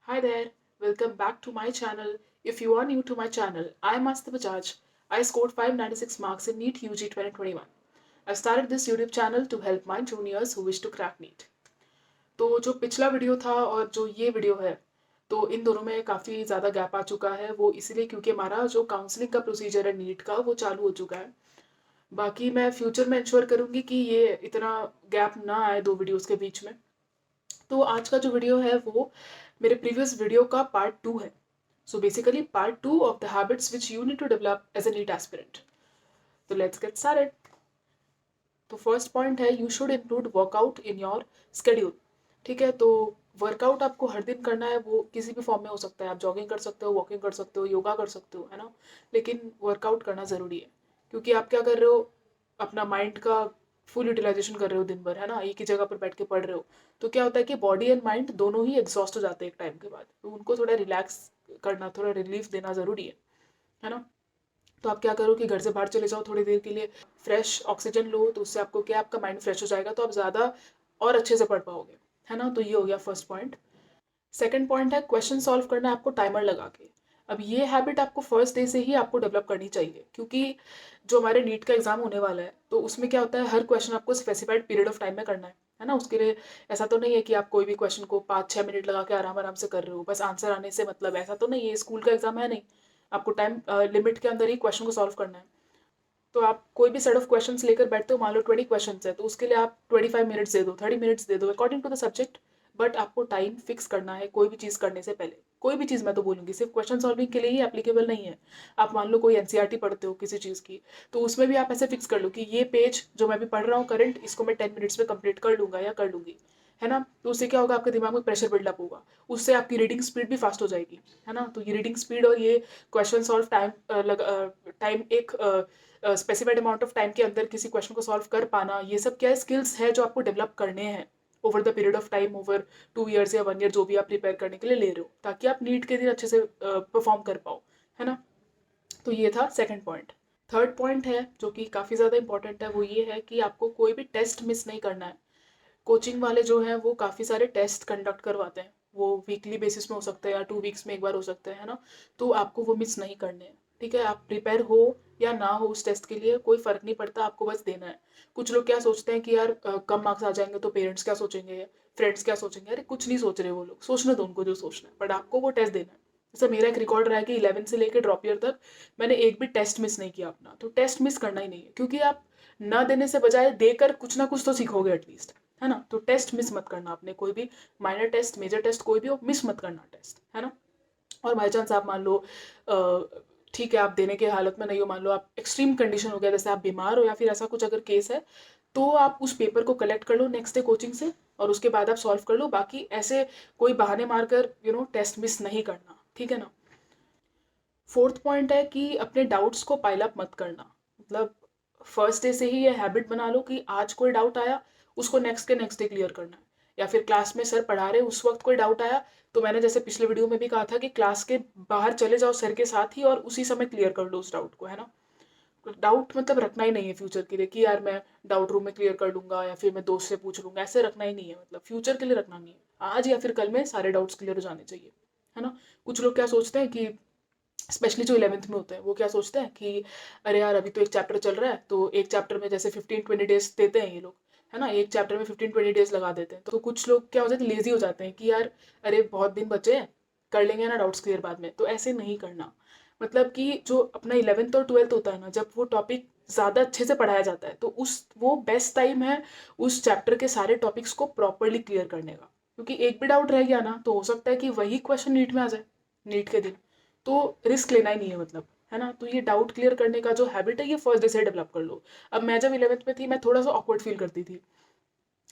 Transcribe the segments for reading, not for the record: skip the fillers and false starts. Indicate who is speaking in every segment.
Speaker 1: Hi there, welcome back to my channel. If you are new to my channel, I am Asta Bajaj. I scored 596 marks in NEET UG 2021. I started this YouTube channel to help my juniors who wish to crack NEET. तो जो पिछला video था और जो ये video है, तो इन दोनों में काफ़ी ज़्यादा गैप आ चुका है। वो इसलिए क्योंकि हमारा जो काउंसलिंग का प्रोसीजर है नीट का वो चालू हो चुका है। बाकी मैं फ्यूचर में इंश्योर करूँगी कि ये इतना गैप ना आए दो वीडियोस के बीच में। तो आज का जो वीडियो है वो मेरे प्रीवियस वीडियो का पार्ट 2 है। So basically part 2 of the habits which you need to develop as a NEET aspirant. तो लेट्स गेट स्टार्टेड। तो फर्स्ट पॉइंट है you should include workout in your schedule. ठीक है, तो वर्कआउट आपको हर दिन करना है, वो किसी भी फॉर्म में हो सकता है। आप जॉगिंग कर सकते हो, वॉकिंग कर सकते हो, योगा कर सकते हो, है ना। लेकिन वर्कआउट करना ज़रूरी है क्योंकि आप क्या कर रहे हो, अपना माइंड का फुल यूटिलाइजेशन कर रहे हो दिन भर, है ना। एक ही जगह पर बैठ के पढ़ रहे हो तो क्या होता है कि बॉडी एंड माइंड दोनों ही एग्जॉस्ट हो जाते हैं एक टाइम के बाद। तो उनको थोड़ा रिलैक्स करना, थोड़ा रिलीफ देना ज़रूरी है ना। तो आप क्या करो कि घर से बाहर चले जाओ थोड़ी देर के लिए, फ्रेश ऑक्सीजन लो, तो उससे आपको क्या, आपका माइंड फ्रेश हो जाएगा, तो आप ज़्यादा और अच्छे से पढ़ पाओगे, है ना। तो ये हो गया फर्स्ट पॉइंट। सेकंड पॉइंट है क्वेश्चन सॉल्व करना है आपको टाइमर लगा के। अब ये हैबिट आपको फर्स्ट डे से ही आपको डेवलप करनी चाहिए क्योंकि जो हमारे नीट का एग्जाम होने वाला है तो उसमें क्या होता है, हर क्वेश्चन आपको स्पेसिफाइड पीरियड ऑफ टाइम में करना है ना। उसके लिए ऐसा तो नहीं है कि आप कोई भी क्वेश्चन को 5-6 मिनट लगा के आराम आराम से कर रहे हो, बस आंसर आने से मतलब, ऐसा तो नहीं है। स्कूल का एग्जाम है नहीं, आपको टाइम लिमिट के अंदर ही क्वेश्चन को सॉल्व करना है। तो आप कोई भी सेट ऑफ क्वेश्चंस लेकर बैठते हो, मान लो 20 क्वेश्चंस है तो उसके लिए आप 25 मिनट्स दे दो, 30 मिनट्स दे दो, according to the subject. But आपको टाइम फिक्स करना है कोई भी चीज़ करने से पहले। कोई भी चीज़ मैं तो बोलूँगी सिर्फ क्वेश्चन सॉल्विंग के लिए ही एप्लीकेबल नहीं है। आप मान लो कोई एनसीईआरटी पढ़ते हो किसी चीज़ की, तो उसमें भी आप ऐसे फिक्स कर लो कि ये पेज जो मैं भी पढ़ रहा हूँ करंट, इसको मैं 10 मिनट्स में कंप्लीट कर लूँगा या कर लूँगी, है ना। तो उससे क्या होगा, आपके दिमाग में प्रेशर बिल्डअप होगा, उससे आपकी रीडिंग स्पीड भी फास्ट हो जाएगी, है ना। तो ये रीडिंग स्पीड और ये क्वेश्चन सॉल्व टाइम टाइम एक स्पेसिफाइड अमाउंट ऑफ टाइम के अंदर किसी क्वेश्चन को सॉल्व कर पाना, ये सब क्या स्किल्स है जो आपको डेवलप करने हैं over the period of time, over 2 years या 1 ईयर, जो भी आप प्रिपेयर करने के लिए ले रहे हो, ताकि आप नीट के दिन अच्छे से परफॉर्म कर पाओ, है ना। तो ये था सेकंड पॉइंट। थर्ड पॉइंट है जो कि काफ़ी ज़्यादा इंपॉर्टेंट है, वो ये है कि आपको कोई भी टेस्ट मिस नहीं करना है। कोचिंग वाले जो हैं वो काफ़ी सारे टेस्ट कंडक्ट करवाते हैं, वो वीकली बेसिस में हो सकते हैं या 2 वीक्स में एक बार हो सकते हैं, है ना। तो आपको वो मिस नहीं करने हैं, ठीक है। आप प्रिपेयर हो या ना हो उस टेस्ट के लिए कोई फ़र्क नहीं पड़ता, आपको बस देना है। कुछ लोग क्या सोचते हैं कि यार कम मार्क्स आ जाएंगे तो पेरेंट्स क्या सोचेंगे, फ्रेंड्स क्या सोचेंगे। अरे कुछ नहीं सोच रहे वो लोग, सोचने दो उनको जो सोचना है, बट आपको वो टेस्ट देना है। जैसे मेरा एक रिकॉर्ड रहा है कि 11 से लेकर ड्रॉप ईयर तक मैंने एक भी टेस्ट मिस नहीं किया अपना। तो टेस्ट मिस करना ही नहीं है क्योंकि आप ना देने से बजाय देकर कुछ ना कुछ तो सीखोगे एटलीस्ट, है ना। तो टेस्ट मिस मत करना आपने, कोई भी माइनर टेस्ट, मेजर टेस्ट, कोई भी हो, मिस मत करना टेस्ट, है ना। और बाई चांस आप मान लो ठीक है आप देने के हालत में नहीं हो, मान लो आप एक्सट्रीम कंडीशन हो गया, जैसे आप बीमार हो या फिर ऐसा कुछ अगर केस है, तो आप उस पेपर को कलेक्ट कर लो नेक्स्ट डे कोचिंग से और उसके बाद आप सॉल्व कर लो। बाकी ऐसे कोई बहाने मारकर टेस्ट मिस नहीं करना, ठीक है ना। फोर्थ पॉइंट है कि अपने डाउट्स को पाइल अप मत करना। मतलब फर्स्ट डे से ही ये हैबिट बना लो कि आज कोई डाउट आया उसको नेक्स्ट के नेक्स्ट डे क्लियर करना है। या फिर क्लास में सर पढ़ा रहे उस वक्त कोई डाउट आया तो मैंने जैसे पिछले वीडियो में भी कहा था कि क्लास के बाहर चले जाओ सर के साथ ही और उसी समय क्लियर कर लो उस डाउट को, है ना। डाउट मतलब रखना ही नहीं है फ्यूचर के लिए कि यार मैं डाउट रूम में क्लियर कर लूंगा या फिर मैं दोस्त से पूछ लूंगा, ऐसे रखना ही नहीं है। मतलब फ्यूचर के लिए रखना नहीं है, आज या फिर कल में सारे डाउट्स क्लियर हो जाने चाहिए, है ना। कुछ लोग क्या सोचते हैं कि स्पेशली जो 11th में होते हैं वो क्या सोचते हैं कि अरे यार अभी तो एक चैप्टर चल रहा है, तो एक चैप्टर में जैसे 15-20 डेज देते हैं ये लोग, है ना। एक चैप्टर में 15-20 डेज लगा देते हैं। तो कुछ लोग क्या हो जाते हैं, लेजी हो जाते हैं कि यार अरे बहुत दिन बचे हैं, कर लेंगे ना डाउट्स क्लियर बाद में। तो ऐसे नहीं करना। मतलब कि जो अपना 11th और 12th होता है ना, जब वो टॉपिक ज़्यादा अच्छे से पढ़ाया जाता है तो उस वो बेस्ट टाइम है उस चैप्टर के सारे टॉपिक्स को प्रॉपरली क्लियर करने का। क्योंकि एक भी डाउट रह गया ना तो हो सकता है कि वही क्वेश्चन नीट में आ जाए नीट के दिन। तो रिस्क लेना ही नहीं है मतलब, है ना। तो ये डाउट क्लियर करने का जो हैबिट है ये फर्स्ट डे से डेवलप कर लो। अब मैं जब 11th में थी मैं थोड़ा सा ऑकवर्ड फील करती थी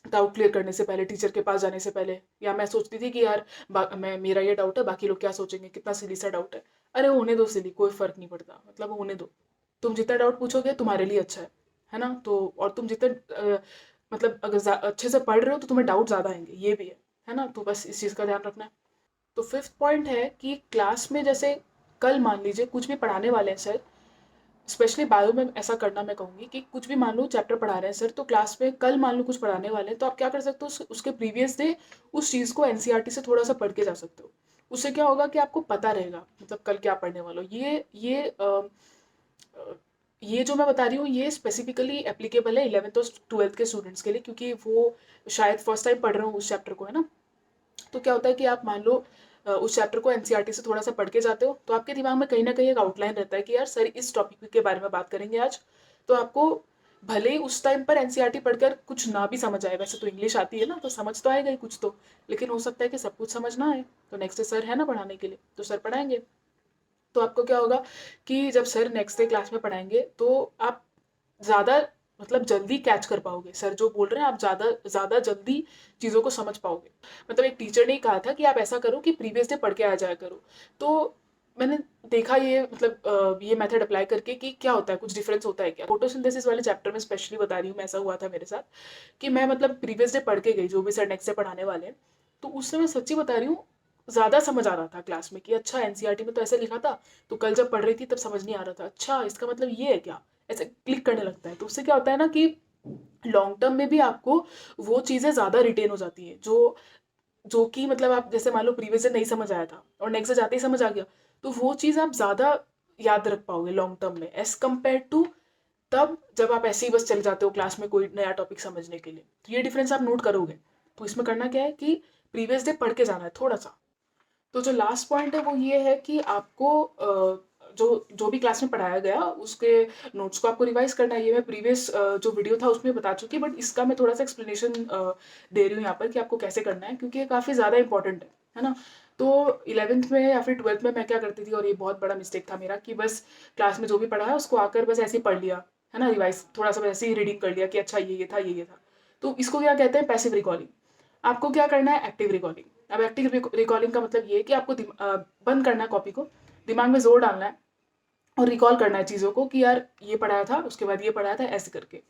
Speaker 1: डाउट क्लियर करने से पहले, टीचर के पास जाने से पहले। या मैं सोचती थी कि यार मैं मेरा ये डाउट है, बाकी लोग क्या सोचेंगे, कितना सिली सा डाउट है। अरे होने दो सिली, कोई फर्क नहीं पड़ता, मतलब होने दो। तुम जितना डाउट पूछोगे तुम्हारे लिए अच्छा है ना। तो और तुम जितने मतलब अगर अच्छे से पढ़ रहे हो तो तुम्हें डाउट ज़्यादा आएंगे, ये भी है ना। तो बस इस चीज़ का ध्यान रखना है। तो फिफ्थ पॉइंट है कि क्लास में जैसे कल मान लीजिए कुछ भी पढ़ाने वाले हैं सर, स्पेशली बायो में ऐसा करना मैं कहूँगी कि कुछ भी मान लो चैप्टर पढ़ा रहे हैं सर, तो क्लास में कल मान लो कुछ पढ़ाने वाले हैं तो आप क्या कर सकते हो, उसके प्रीवियस डे उस चीज़ को एनसीईआरटी से थोड़ा सा पढ़ के जा सकते हो। उससे क्या होगा कि आपको पता रहेगा मतलब कल क्या पढ़ने वाला हो। ये जो मैं बता रही हूँ ये स्पेसिफिकली एप्लीकेबल है 11th और 12th के स्टूडेंट्स के लिए, क्योंकि वो शायद फर्स्ट टाइम पढ़ रहे हो उस चैप्टर को, है ना। तो क्या होता है कि आप मान लो उस चैप्टर को एनसीईआरटी से थोड़ा सा पढ़ के जाते हो, तो आपके दिमाग में कहीं ना कहीं एक आउटलाइन रहता है कि यार सर इस टॉपिक के बारे में बात करेंगे आज। तो आपको भले ही उस टाइम पर एनसीईआरटी पढ़कर कुछ ना भी समझ आए, वैसे तो इंग्लिश आती है ना तो समझ तो आएगा ही कुछ तो, लेकिन हो सकता है कि सब कुछ समझ ना आए। तो नेक्स्ट डे सर है ना पढ़ाने के लिए, तो सर पढ़ाएंगे। तो आपको क्या होगा कि जब सर नेक्स्ट डे क्लास में पढ़ाएंगे तो आप ज़्यादा मतलब जल्दी कैच कर पाओगे, सर जो बोल रहे हैं आप ज़्यादा ज़्यादा जल्दी चीज़ों को समझ पाओगे। मतलब एक टीचर ने कहा था कि आप ऐसा करो कि प्रीवियस डे पढ़ के आ जाया करो। तो मैंने देखा ये मतलब ये मेथड अप्लाई करके कि क्या होता है, कुछ डिफरेंस होता है क्या। फोटोसिंथेसिस वाले चैप्टर में स्पेशली बता रही हूँ मैं, ऐसा हुआ था मेरे साथ कि मैं मतलब प्रीवियस डे पढ़ के गई जो भी सर नेक्स्ट डे पढ़ाने वाले हैं। तो उससे मैं सच्ची बता रही हूँ ज़्यादा समझ आ रहा था क्लास में कि अच्छा एनसीईआरटी में तो ऐसे लिखा था, तो कल जब पढ़ रही थी तब समझ नहीं आ रहा था, अच्छा इसका मतलब ये है क्या, ऐसे क्लिक करने लगता है। तो उससे क्या होता है ना कि लॉन्ग टर्म में भी आपको वो चीज़ें ज़्यादा रिटेन हो जाती हैं जो जो कि मतलब आप जैसे मान लो प्रीवियस से नहीं समझ आया था और नेक्स्ट से जाते ही समझ आ गया, तो वो चीज़ आप ज़्यादा याद रख पाओगे लॉन्ग टर्म में एज कम्पेयर टू तब जब आप ऐसे ही बस चले जाते हो क्लास में कोई नया टॉपिक समझने के लिए। तो ये डिफरेंस आप नोट करोगे। तो इसमें करना क्या है कि प्रीवियस डे पढ़ के जाना है थोड़ा सा। तो जो लास्ट पॉइंट है वो ये है कि आपको जो जो भी क्लास में पढ़ाया गया उसके नोट्स को आपको रिवाइज करना है। ये मैं प्रीवियस जो वीडियो था उसमें बता चुकी, बट इसका मैं थोड़ा सा एक्सप्लेनेशन दे रही हूँ यहाँ पर कि आपको कैसे करना है, क्योंकि ये काफ़ी ज़्यादा इंपॉर्टेंट है ना। तो 11th में या फिर 12th में मैं क्या करती थी, और ये बहुत बड़ा मिस्टेक था मेरा, कि बस क्लास में जो भी पढ़ा है उसको आकर बस ऐसे ही पढ़ लिया, है ना, रिवाइज थोड़ा सा ऐसे ही रीडिंग कर लिया कि अच्छा ये था ये था। तो इसको क्या कहते हैं, पैसिव रिकॉर्डिंग। आपको क्या करना है, एक्टिव रिकॉर्डिंग। अब एक्टिव रिकॉर्डिंग का मतलब ये है कि आपको बंद करना है कॉपी को, दिमाग में जोर डालना है और रिकॉल करना है चीज़ों को कि यार ये पढ़ाया था उसके बाद ये पढ़ाया था ऐसे करके।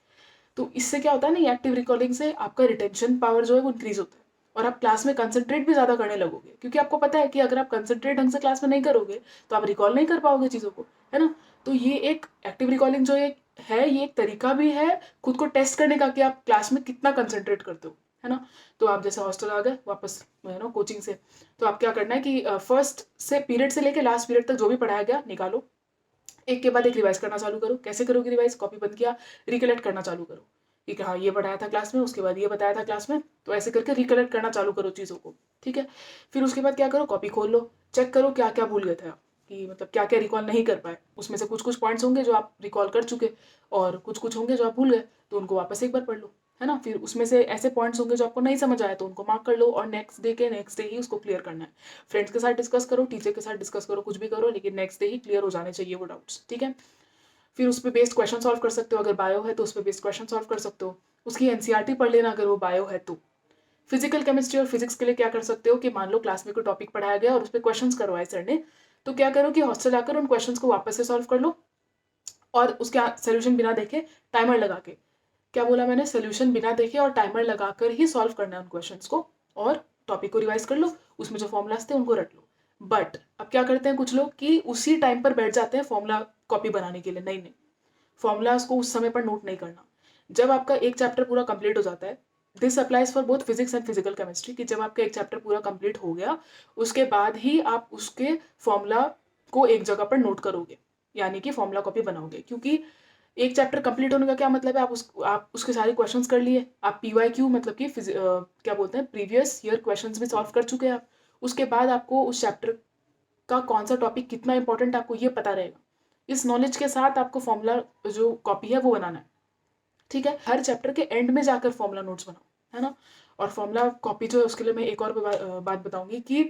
Speaker 1: तो इससे क्या होता है ना, ये एक्टिव रिकॉर्डिंग से आपका रिटेंशन पावर जो है वो इंक्रीज होता है और आप क्लास में कंसंट्रेट भी ज़्यादा करने लगोगे, क्योंकि आपको पता है कि अगर आप कंसंट्रेट ढंग से क्लास में नहीं करोगे तो आप रिकॉल नहीं कर पाओगे चीज़ों को, है ना। तो ये एक एक्टिव रिकॉलिंग जो एक है ये एक तरीका भी है खुद को टेस्ट करने का कि आप क्लास में कितना कंसंट्रेट करते हो, है ना। तो आप जैसे हॉस्टल आ गए वापस, है ना, कोचिंग से, तो आप क्या करना है कि फर्स्ट से पीरियड से लेके लास्ट पीरियड तक जो भी पढ़ाया गया निकालो, एक के बाद एक रिवाइज करना चालू करो। कैसे करोगे रिवाइज, कॉपी बंद किया, रिकलेक्ट करना चालू करो कि हाँ ये पढ़ाया था क्लास में, उसके बाद ये बताया था क्लास में, तो ऐसे करके रिकलेक्ट करना चालू करो चीज़ों को, ठीक है। फिर उसके बाद क्या करो, कॉपी खोल लो, चेक करो क्या क्या भूल गए थे आप, कि मतलब क्या क्या रिकॉल नहीं कर पाए। उसमें से कुछ कुछ पॉइंट्स होंगे जो आप रिकॉल कर चुके और कुछ कुछ होंगे जो आप भूल गए, तो उनको वापस एक बार पढ़ लो, है ना। फिर उसमें से ऐसे पॉइंट्स होंगे जो आपको नहीं समझ आया तो उनको मार्क कर लो और नेक्स्ट डे ही उसको क्लियर करना है। फ्रेंड्स के साथ डिस्कस करो, टीचर के साथ डिस्कस करो, कुछ भी करो, लेकिन नेक्स्ट डे ही क्लियर हो जाने चाहिए वो डाउट्स, ठीक है। फिर उस पर बेस्ड क्वेश्चन सॉल्व कर सकते हो, अगर बायो है तो उस पर बेस्ड क्वेश्चन सॉल्व कर सकते हो। उसकी एनसीईआरटी पढ़ लेना अगर वो बायो है तो। फिजिकल केमिस्ट्री और फिजिक्स के लिए क्या कर सकते हो कि मान लो क्लास में कोई टॉपिक पढ़ाया गया और उस पर क्वेश्चन करवाए सर ने, तो क्या करो कि हॉस्टल आकर उन क्वेश्चन को वापस से सॉल्व कर लो और उसके सोल्यूशन बिना देखे टाइमर लगा के, क्या बोला मैंने, सोल्यूशन बिना देखे और टाइमर लगाकर ही सॉल्व करना है उन क्वेश्चंस को, और टॉपिक को रिवाइज कर लो, उसमें जो फॉर्मुलाज थे उनको रट लो। बट अब क्या करते हैं कुछ लोग कि उसी टाइम पर बैठ जाते हैं फॉर्मूला कॉपी बनाने के लिए। नहीं नहीं, फॉर्मूलाज को उस समय पर नोट नहीं करना। जब आपका एक चैप्टर पूरा कंप्लीट हो जाता है, this applies for both physics and physical chemistry, कि जब आपका एक चैप्टर पूरा कंप्लीट हो गया उसके बाद ही आप उसके फॉर्मूला को एक जगह पर नोट करोगे, यानी कि फॉर्मूला कॉपी बनाओगे। क्योंकि एक चैप्टर कंप्लीट होने का क्या मतलब है, आप उसके सारे क्वेश्चंस कर लिए, आप पीवाईक्यू मतलब कि क्या बोलते हैं प्रीवियस ईयर क्वेश्चंस भी सॉल्व कर चुके हैं आप। उसके बाद आपको उस चैप्टर का कौन सा टॉपिक कितना इंपॉर्टेंट आपको ये पता रहेगा। इस नॉलेज के साथ आपको फॉर्मूला जो कॉपी है वो बनाना है, ठीक है। हर चैप्टर के एंड में जाकर फॉर्मूला नोट्स बनाओ, है ना। और फॉर्मूला कॉपी जो है उसके लिए मैं एक और बात बताऊंगी कि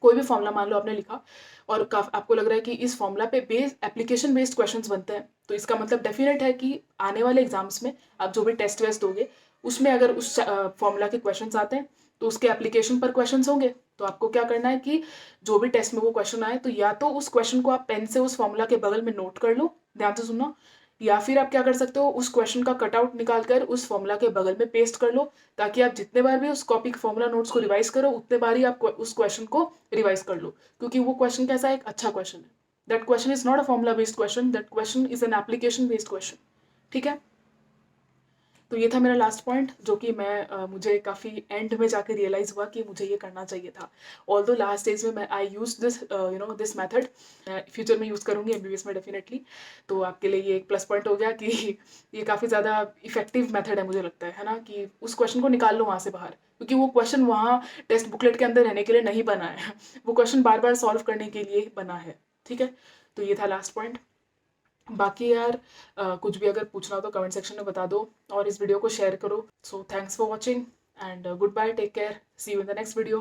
Speaker 1: कोई भी फॉर्मूला मान लो आपने लिखा और आपको लग रहा है कि इस फॉर्मूला पे एप्लीकेशन बेस्ड क्वेश्चंस बनते हैं, तो इसका मतलब डेफिनेट है कि आने वाले एग्जाम्स में आप जो भी टेस्ट वेस्ट दोगे उसमें अगर उस फॉर्मूला के क्वेश्चंस आते हैं तो उसके एप्लीकेशन पर क्वेश्चंस होंगे। तो आपको क्या करना है कि जो भी टेस्ट में वो क्वेश्चन आए तो या तो उस क्वेश्चन को आप पेन से उस फॉर्मूला के बगल में नोट कर लो, ध्यान से सुनना, या फिर आप क्या कर सकते हो उस क्वेश्चन का कटआउट निकाल कर उस फॉर्मूला के बगल में पेस्ट कर लो, ताकि आप जितने बार भी उस कॉपी फॉर्मूला नोट्स को रिवाइज करो उतने बार ही आप उस क्वेश्चन को रिवाइज कर लो, क्योंकि वो क्वेश्चन कैसा है, एक अच्छा क्वेश्चन है। That question is not a formula based question, that question is an application based question, ठीक है। तो ये था मेरा लास्ट पॉइंट, जो कि मुझे काफ़ी एंड में जाके रियलाइज़ हुआ कि मुझे ये करना चाहिए था। ऑल्दो लास्ट स्टेज में आई यूज़ दिस मेथड, फ्यूचर में यूज़ करूँगी एमबीबीएस में डेफिनेटली। तो आपके लिए ये एक प्लस पॉइंट हो गया कि ये काफ़ी ज़्यादा इफेक्टिव मेथड है, मुझे लगता है ना, कि उस क्वेश्चन को निकाल लो वहाँ से बाहर, क्योंकि वो क्वेश्चन वहाँ टेक्स्ट बुकलेट के अंदर रहने के लिए नहीं बना है, वो क्वेश्चन बार बार सॉल्व करने के लिए बना है। ठीक है, तो ये था लास्ट पॉइंट। बाकी यार कुछ भी अगर पूछना हो तो कमेंट सेक्शन में बता दो, और इस वीडियो को शेयर करो। So thanks for watching and good bye, take care, see you in the next video.